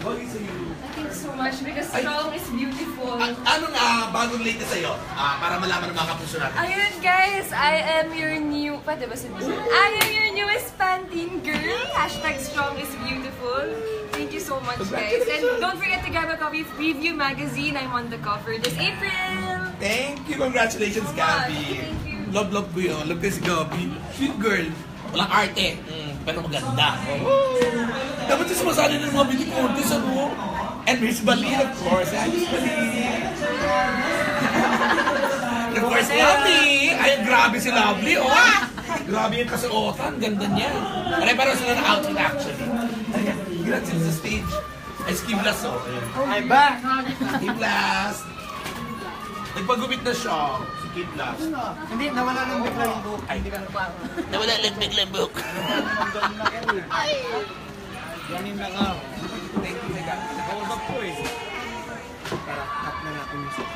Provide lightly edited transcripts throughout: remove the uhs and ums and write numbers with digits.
Thank you so much because strong is beautiful. Anong bagong latest sa'yo? Para malaman ng mga kapuso natin. Ayun guys, I am your new... Pwede ba sabihin? I am your newest Pantene girl. Hashtag strong is beautiful. Thank you so much guys. And don't forget to grab a copy of Review Magazine. I'm on the cover this April. Thank you. Congratulations, Gabby. Thank you. Love ko yun. Love ko si Gabby. Sweet girl. Walang arte. Pero maganda. Dapat siya sumasali ng mga beauty contest, ano? And Miss Balin, of course. Miss Balin. Of course, Lovely. Ay, grabe si Lovely, oh. Grabe yung kasuotan. Ganda niya. Pare-pare sila na outfit, actually. Grabe sila sa stage. Ay, Skiblas, oh. I'm back! Skiblas. Nagpagupit na siya. Skiblas. Hindi, nawala lang bigla yung book. Ay, nawala lang bigla yung book. Ganin na nga. Thank you, Nega. Nakausap ko eh. Para cut na natin yung set.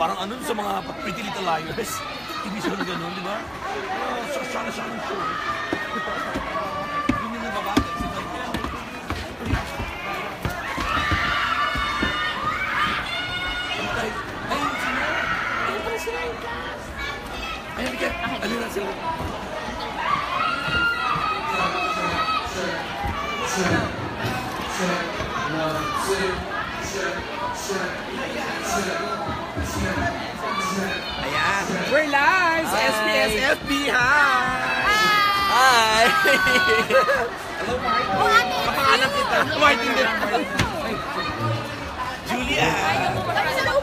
Parang ano sa mga Pretty Little Liars. Hindi siya na gano'n, di ba? Siya na siya ng show. Yun yung nababatay si Michael. Ayun sila. Ayun pala sila yung cast. Ayun ka. Ayun na sila. Ayan. We're live sa SBS FB. Hi! Hello, Martin. Kapangalan kita. Martin din. Julia. Hello po. Hello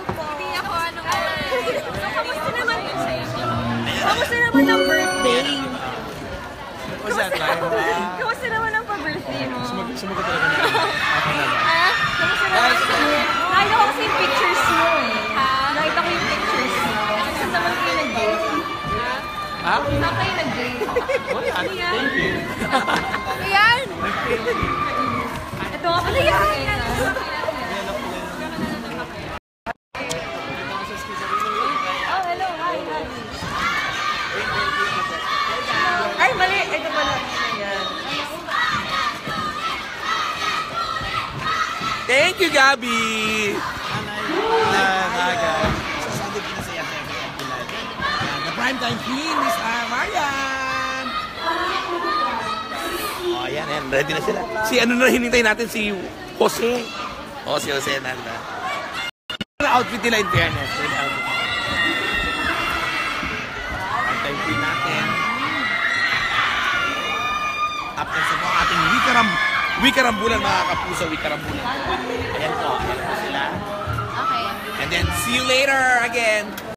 po. Hindi ako ano. Kamusta naman? Kamusta naman ang birthday? What's that like? Kamusta naman ang pa-birthday mo? Sumagot talaga na. Kamusta naman? Nakita ko kasi yung pictures mo eh. Nakita ko yung pictures mo. Saan naman kayo nag-date? Ha? Saan kayo nag-date? Thank you. Ayan! Ito nga pala yan. Oh, hello. Hi, hi. Ay, mali. Ito pala. Ayan. Thank you, Gabby. The primetime queen is Marian. Oh, yan. Ready na sila. Si ano na hinintay natin? Si Jose. Oh, si Jose nanda. Outfit nila in fairness. Primetime queen natin. Up next na po ang ating wikarambulan, mga kapuso. Wikarambulan. Ayan po. Ayan po sila. Okay. And then, see you later again.